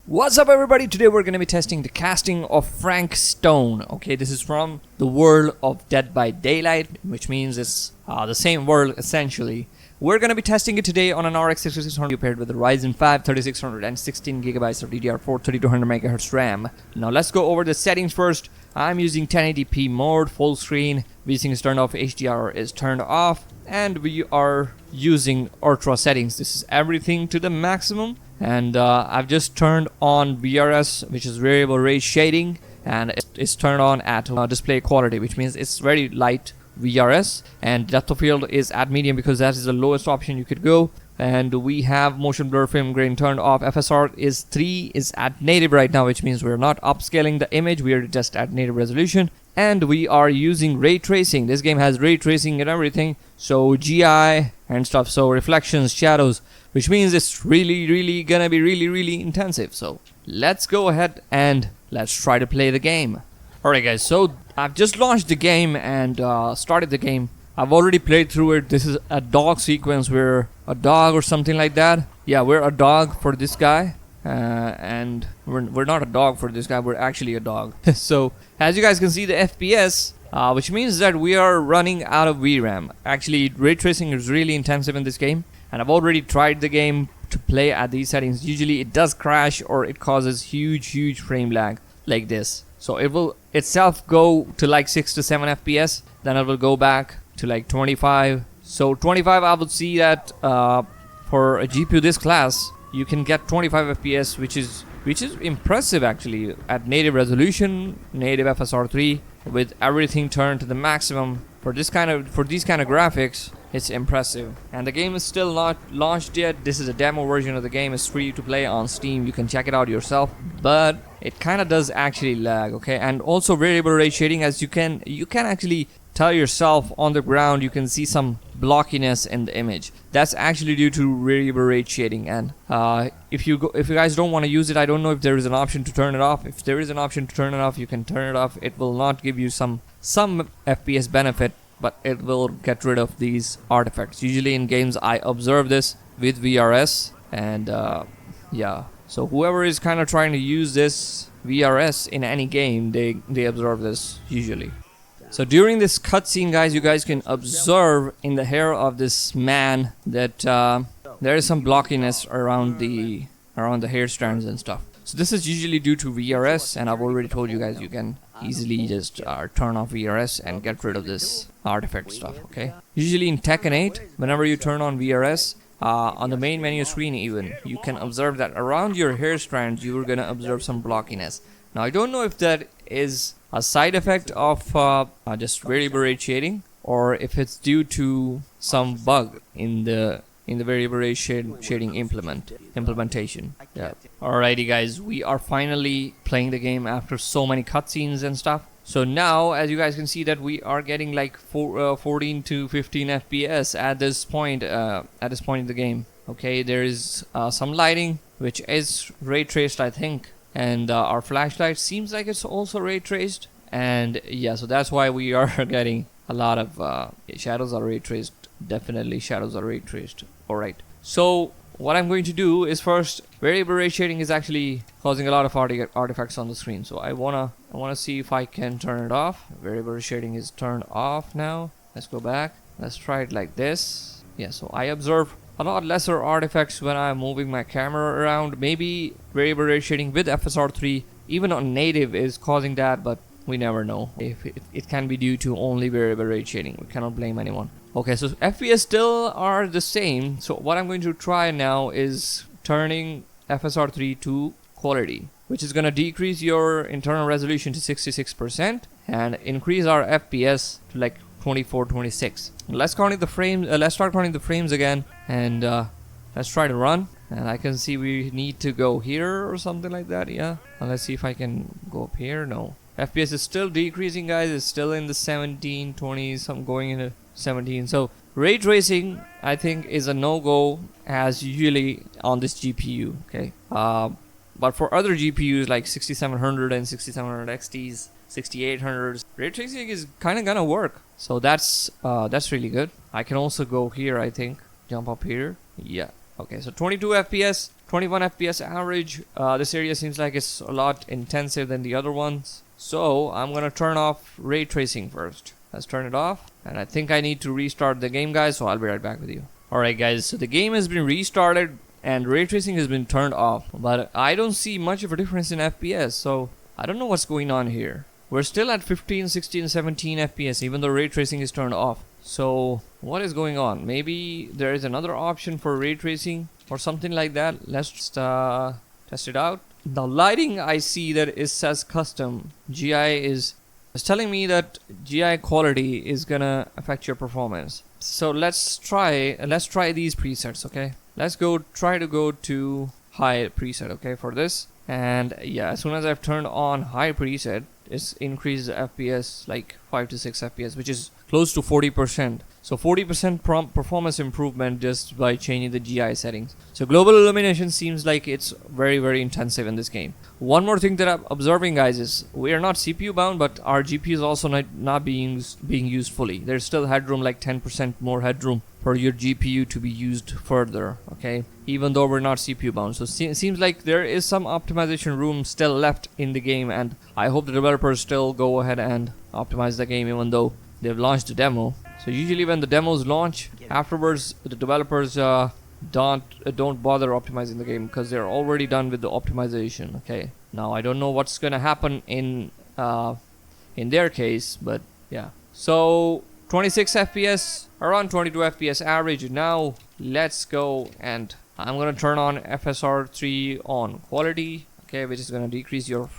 What's up everybody, today we're going to be testing the casting of Frank Stone. Okay, this is from the world of Dead by Daylight, which means it's the same world essentially. We're going to be testing it today on an RX 6600 paired with a Ryzen 5 3600 and 16 gigabytes of DDR4 3200 MHz RAM. Now let's go over the settings first. I'm using 1080p mode, full screen, VSync is turned off, HDR is turned off, and we are using ultra settings. This is everything to the maximum. And I've just turned on VRS, which is variable rate shading, and it's turned on at display quality, which means it's very light VRS, and depth of field is at medium because that is the lowest option you could go. And we have motion blur film grain turned off. FSR3 is at native right now, which means we're not upscaling the image, we are just at native resolution. And we are using ray tracing. This game has ray tracing and everything, so GI and stuff, so reflections, shadows, which means it's really gonna be really intensive. So let's go ahead and let's try to play the game. Alright guys, so I've just launched the game and started the game. I've already played through it. This is a dog sequence. We're a dog or something like that. Yeah, we're a dog for this guy. And we're not a dog for this guy, we're actually a dog. So as you guys can see, the FPS, which means that we are running out of VRAM. Actually, ray tracing is really intensive in this game, and I've already tried the game to play at these settings. Usually it does crash or it causes huge frame lag like this. So it will itself go to like 6 to 7 FPS, then it will go back to like 25. So 25, I would see that for a GPU this class you can get 25 FPS, which is impressive actually at native resolution, native FSR3, with everything turned to the maximum. For these kind of graphics, it's impressive. And the game is still not launched yet. This is a demo version of the game. It's free to play on Steam. You can check it out yourself. But it kind of does actually lag, okay? And also variable rate shading, as you can actually tell yourself on the ground, you can see some blockiness in the image. That's actually due to variable rate shading. And if you guys don't want to use it, I don't know if there is an option to turn it off. If there is an option to turn it off, you can turn it off. It will not give you some FPS benefit, but it will get rid of these artifacts. Usually in games I observe this with VRS, and yeah, so whoever is kind of trying to use this VRS in any game, they observe this usually. So during this cutscene, guys, you guys can observe in the hair of this man that there is some blockiness around the hair strands and stuff. So this is usually due to VRS, and I've already told you guys you can easily just turn off VRS and get rid of this artifact stuff, okay? Usually in Tekken 8, whenever you turn on VRS, on the main menu screen even, you can observe that around your hair strands you're gonna observe some blockiness. Now I don't know if that is a side effect of just variable rate shading, or if it's due to some bug in the variable rate shading implementation. Yeah. Alrighty guys, we are finally playing the game after so many cutscenes and stuff. So now, as you guys can see, that we are getting like 14 to 15 FPS at this point in the game. Okay, there is some lighting which is ray traced, I think, and our flashlight seems like it's also ray traced. And yeah, so that's why we are getting a lot of shadows are ray traced. Definitely shadows are ray traced. Alright, so what I'm going to do is first, variable rate shading is actually causing a lot of artifacts on the screen. So I wanna see if I can turn it off. Variable rate shading is turned off now. Let's go back. Let's try it like this. Yeah, so I observe a lot lesser artifacts when I'm moving my camera around. Maybe variable rate shading with FSR3 even on native is causing that, but we never know. If it can be due to only variable rate shading, we cannot blame anyone. Okay, so FPS still are the same. So what I'm going to try now is turning FSR3 to quality, which is going to decrease your internal resolution to 66% and increase our FPS to like 24, 26. Let's start counting the frames again, and let's try to run. And I can see we need to go here or something like that. Yeah, and let's see if I can go up here. No, FPS is still decreasing, guys. It's still in the 17, 20s. I'm going into 17. So ray tracing, I think, is a no-go as usually on this GPU. Okay, but for other GPUs like 6700 and 6700 XTs, 6800s, ray tracing is kind of gonna work. So that's really good. I can also go here, I think, jump up here. Yeah, Okay, so 22 FPS, 21 FPS average. This area seems like it's a lot intensive than the other ones. So I'm gonna turn off ray tracing first. Let's turn it off. And I think I need to restart the game, guys, so I'll be right back with you. Alright guys, so the game has been restarted and ray tracing has been turned off. But I don't see much of a difference in FPS, so I don't know what's going on here. We're still at 15, 16, 17 FPS even though ray tracing is turned off. So what is going on? Maybe there is another option for ray tracing or something like that. Let's just test it out. The lighting, I see that it says custom. GI is telling me that GI quality is gonna affect your performance. So let's try these presets, okay? Let's try to go to high preset, okay, for this. And yeah, as soon as I've turned on high preset, it's increased the FPS like 5 to 6 FPS, which is close to 40%. So 40% performance improvement just by changing the GI settings. So global illumination seems like it's very intensive in this game. One more thing that I'm observing, guys, is we are not CPU bound, but our GPU is also not being used fully. There's still headroom, like 10% more headroom for your GPU to be used further, okay, even though we're not CPU bound. So it seems like there is some optimization room still left in the game, and I hope the developers still go ahead and optimize the game even though they've launched a demo. So usually when the demos launch, afterwards the developers don't bother optimizing the game because they're already done with the optimization. Okay, now I don't know what's gonna happen in their case, but yeah. So 26 FPS, around 22 FPS average. Now let's go, and I'm gonna turn on FSR3 on quality, okay, which is gonna decrease your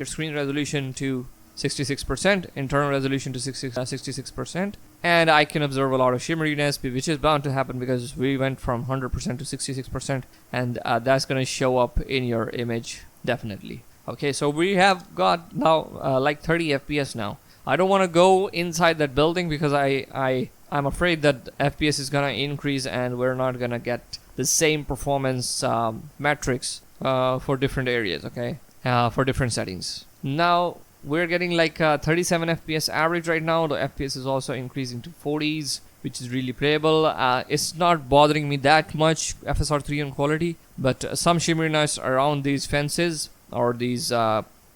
screen resolution to 66%, internal resolution to 66%, and I can observe a lot of shimmeriness, which is bound to happen because we went from 100% to 66%, and that's gonna show up in your image definitely. Okay, so we have got now like 30 FPS now. I don't want to go inside that building because I'm afraid that FPS is gonna increase and we're not gonna get the same performance metrics for different areas, okay, for different settings. Now we're getting like 37 FPS average right now. The FPS is also increasing to 40s, which is really playable. It's not bothering me that much, FSR3 on quality, but some shimmeriness around these fences or these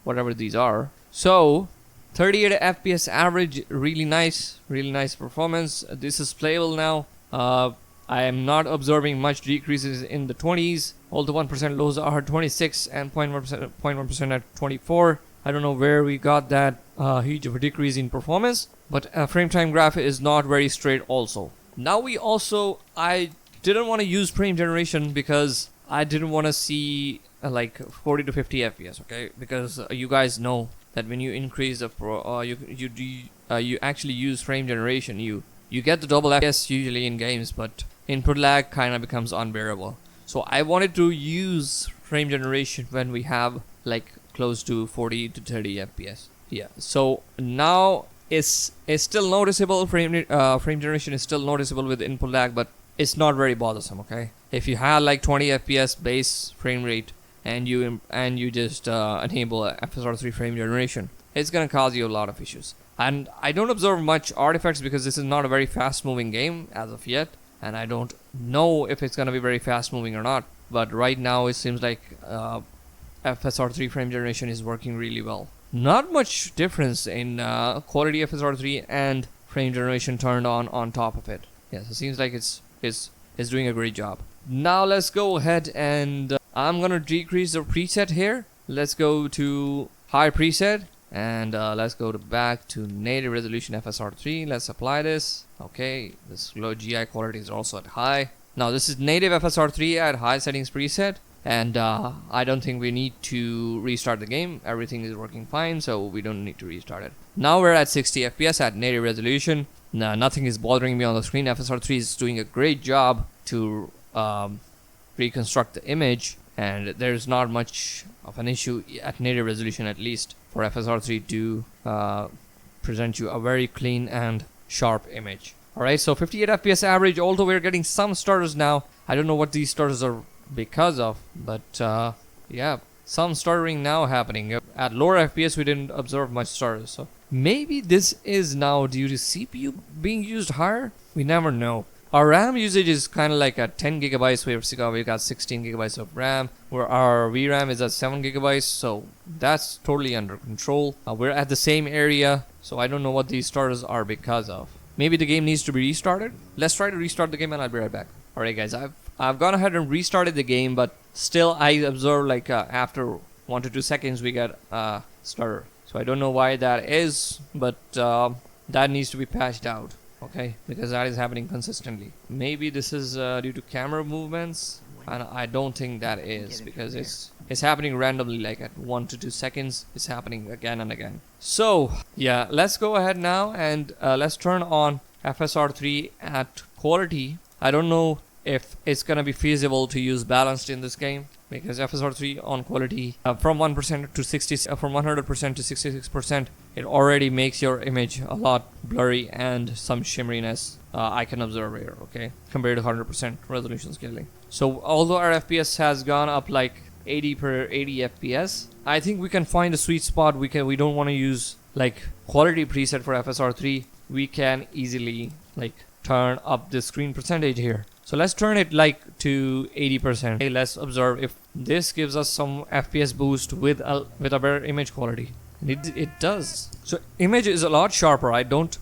whatever these are. So 38 FPS average, really nice performance. This is playable now. I am not observing much decreases in the 20s. All the 1% lows are 26 and 0.1% at 24. I don't know where we got that huge of a decrease in performance, but frame time graph is not very straight also. Now I didn't want to use frame generation because I didn't want to see like 40 to 50 FPS, okay? Because you guys know that when you increase the you actually use frame generation, you get the double FPS usually in games, but input lag kind of becomes unbearable. So I wanted to use frame generation when we have like close to 40 to 30 FPS. Yeah, so now it's still noticeable. Frame generation is still noticeable with input lag, but it's not very bothersome, okay? If you have like 20 FPS base frame rate and you just enable FSR3 frame generation, it's gonna cause you a lot of issues. And I don't observe much artifacts because this is not a very fast moving game as of yet, and I don't know if it's gonna be very fast moving or not, but right now it seems like FSR3 frame generation is working really well. Not much difference in quality FSR3 and frame generation turned on top of it. Yes, it seems like it's doing a great job. Now let's go ahead and I'm gonna decrease the preset here. Let's go to high preset and let's go back to native resolution FSR3. Let's apply this. Okay, this low GI quality is also at high. Now this is native FSR3 at high settings preset, and I don't think we need to restart the game. Everything is working fine, so we don't need to restart it. Now we're at 60 FPS at native resolution. Now nothing is bothering me on the screen. FSR3 is doing a great job to reconstruct the image, and there's not much of an issue at native resolution, at least for FSR3 to present you a very clean and sharp image. Alright, so 58 FPS average, although we're getting some stutters now. I don't know what these stutters are because of, but yeah, some stuttering now happening. At lower FPS we didn't observe much stutters, so maybe this is now due to CPU being used higher. We never know. Our RAM usage is kind of like at 10 gigabytes. We've got 16 gigabytes of RAM, where our VRAM is at 7 gigabytes, so that's totally under control. We're at the same area, so I don't know what these starters are because of. Maybe the game needs to be restarted. Let's try to restart the game and I'll be right back. Alright guys, I've gone ahead and restarted the game, but still I observe like after 1 to 2 seconds we get a stutter. So I don't know why that is, but that needs to be patched out, okay, because that is happening consistently. Maybe this is due to camera movements, and I don't think that is, because it's happening randomly, like at 1 to 2 seconds it's happening again and again. So yeah, let's go ahead now and let's turn on FSR3 at quality. I don't know if it's gonna be feasible to use balanced in this game, because FSR3 on quality from 1% to 60, from 100% to 66%, it already makes your image a lot blurry and some shimmeriness I can observe here, okay, compared to 100% resolution scaling. So although our FPS has gone up like 80 FPS, I think we can find a sweet spot. We don't want to use like quality preset for FSR3. We can easily like turn up the screen percentage here. So let's turn it like to 80%. Okay, let's observe if this gives us some FPS boost with a better image quality. And it does. So image is a lot sharper. I don't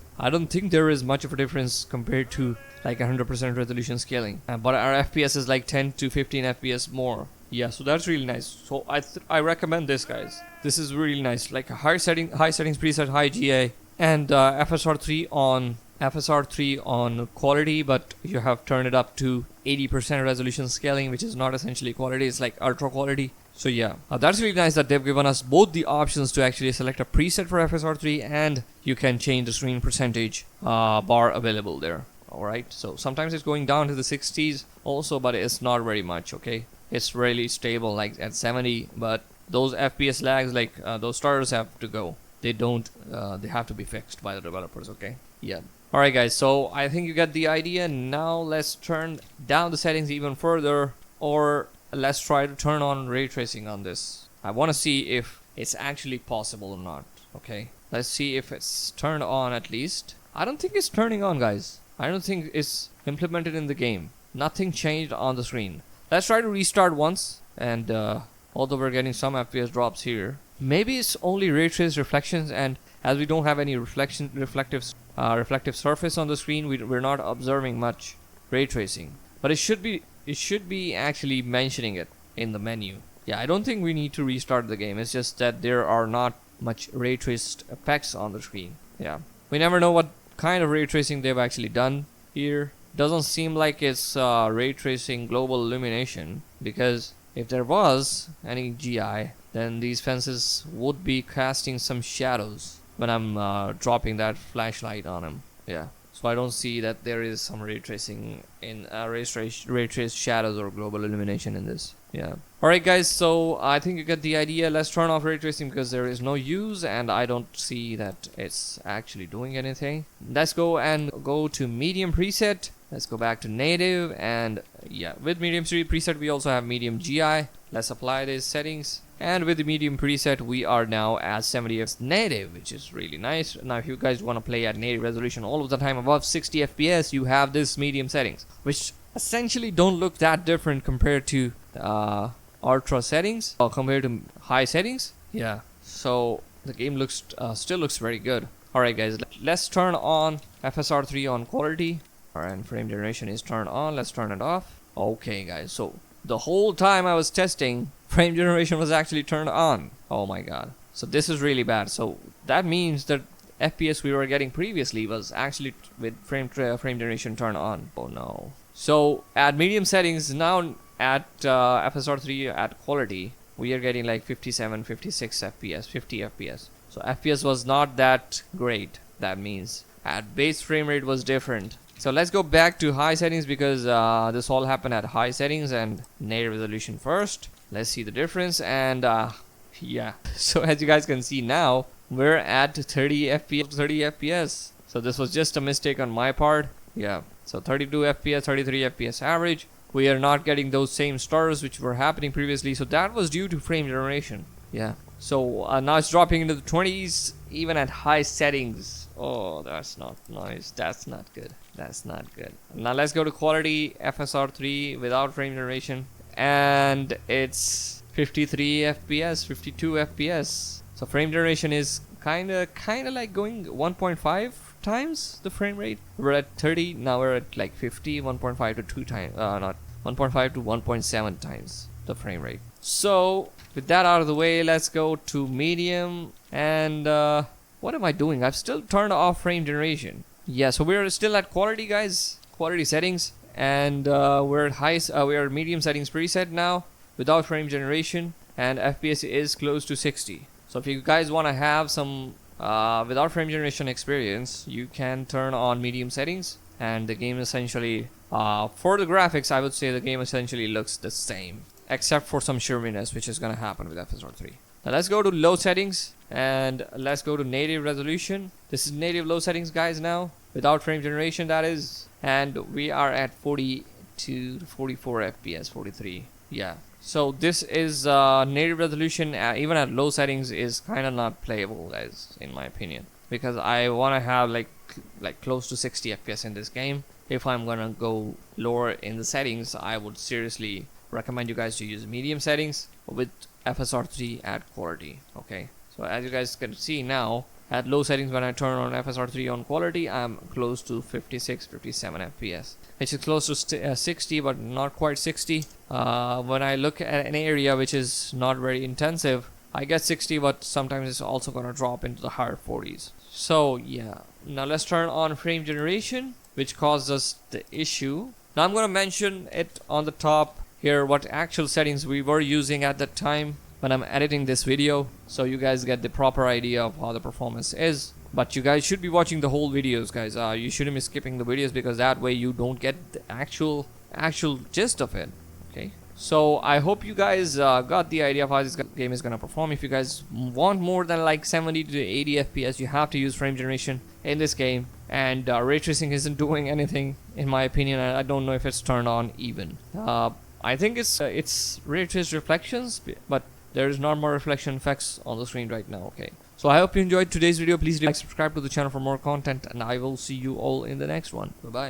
think there is much of a difference compared to like 100% resolution scaling. But our FPS is like 10 to 15 FPS more. Yeah, so that's really nice. So I recommend this, guys. This is really nice. Like a high settings preset, high GA, and FSR3 on quality, but you have turned it up to 80% resolution scaling, which is not essentially quality, it's like ultra quality. So yeah, that's really nice that they've given us both the options to actually select a preset for FSR3, and you can change the screen percentage bar available there. Alright, so sometimes it's going down to the 60s also, but it's not very much, okay? It's really stable, like at 70, but those FPS lags, like those starters have to go. They don't, they have to be fixed by the developers, okay? Yeah. Alright guys, so I think you get the idea. Now let's turn down the settings even further, or let's try to turn on ray tracing on this. I want to see if it's actually possible or not, okay? Let's see if it's turned on at least. I don't think it's turning on, guys. I don't think it's implemented in the game. Nothing changed on the screen. Let's try to restart once, and although we're getting some FPS drops here, maybe it's only ray trace reflections, and as we don't have any reflective surface on the screen, we're not observing much ray tracing. But it should be actually mentioning it in the menu. Yeah, I don't think we need to restart the game. It's just that there are not much ray traced effects on the screen. Yeah, we never know what kind of ray tracing they've actually done here. Doesn't seem like it's ray tracing global illumination, because if there was any GI, then these fences would be casting some shadows when I'm dropping that flashlight on them. Yeah, so I don't see that there is some ray tracing in ray traced shadows or global illumination in this. Yeah. Alright guys, so I think you get the idea. Let's turn off ray tracing because there is no use, and I don't see that it's actually doing anything. Let's go to medium preset. Let's go back to native, and yeah, with medium preset we also have medium GI. Let's apply these settings, and with the medium preset we are now at 70 FPS native, which is really nice. Now if you guys want to play at native resolution all of the time above 60 FPS, you have this medium settings, which essentially don't look that different compared to ultra settings or compared to high settings. Yeah, so the game looks still looks very good. Alright guys, let's turn on FSR3 on quality. Alright, and frame generation is turned on. Let's turn it off. Okay guys, so the whole time I was testing, frame generation was actually turned on. Oh my god. So this is really bad. So that means that FPS we were getting previously was actually with frame generation turned on. Oh no. So at medium settings now, at FSR3 at quality, we are getting like 57, 56 FPS, 50 FPS. So FPS was not that great. That means at base frame rate was different. So let's go back to high settings, because this all happened at high settings and native resolution first. Let's see the difference, and yeah. So as you guys can see now, we're at 30 FPS. So this was just a mistake on my part. Yeah. So 32 FPS, 33 FPS average. We are not getting those same stars which were happening previously. So that was due to frame generation. Yeah. So now it's dropping into the 20s even at high settings. Oh, that's not nice. That's not good. That's not good. Now let's go to quality FSR3 without frame generation, and it's 53 FPS, 52 FPS. So frame generation is kind of like going 1.5 times the frame rate. We're at 30, now we're at like 50, 1.5 to 2 times, not 1.5 to 1.7 times the frame rate. So with that out of the way, let's go to medium. And what am I doing? I've still turned off frame generation. Yeah, so we're still at quality, guys, quality settings, and we're at we're at medium settings preset now without frame generation, and FPS is close to 60. So if you guys want to have some without frame generation experience, you can turn on medium settings, and the game essentially for the graphics, I would say the game essentially looks the same, except for some shimminess, which is going to happen with FSR3. Now let's go to low settings, and let's go to native resolution. This is native low settings, guys, now without frame generation, that is, and we are at 42 to 44 FPS, 43. Yeah, so this is native resolution, even at low settings, is kind of not playable, guys, in my opinion, because I want to have like close to 60 FPS in this game. If I'm gonna go lower in the settings, I would seriously recommend you guys to use medium settings with FSR3 at quality. Okay, so as you guys can see now, at low settings, when I turn on FSR3 on quality, I'm close to 56, 57 FPS, which is close to 60, but not quite 60. When I look at an area which is not very intensive, I get 60, but sometimes it's also gonna drop into the higher 40s. So yeah, now let's turn on frame generation, which caused us the issue. Now I'm gonna mention it on the top here what actual settings we were using at that time when I'm editing this video, so you guys get the proper idea of how the performance is. But you guys should be watching the whole videos, guys. You shouldn't be skipping the videos, because that way you don't get the actual gist of it. Okay, so I hope you guys got the idea of how this game is gonna perform. If you guys want more than like 70 to 80 FPS, you have to use frame generation in this game, and ray tracing isn't doing anything in my opinion. I don't know if it's turned on even. I think it's ray traced reflections, but there's normal reflection effects on the screen right now. Okay, so I hope you enjoyed today's video. Please like, subscribe to the channel for more content, and I will see you all in the next one. Bye bye.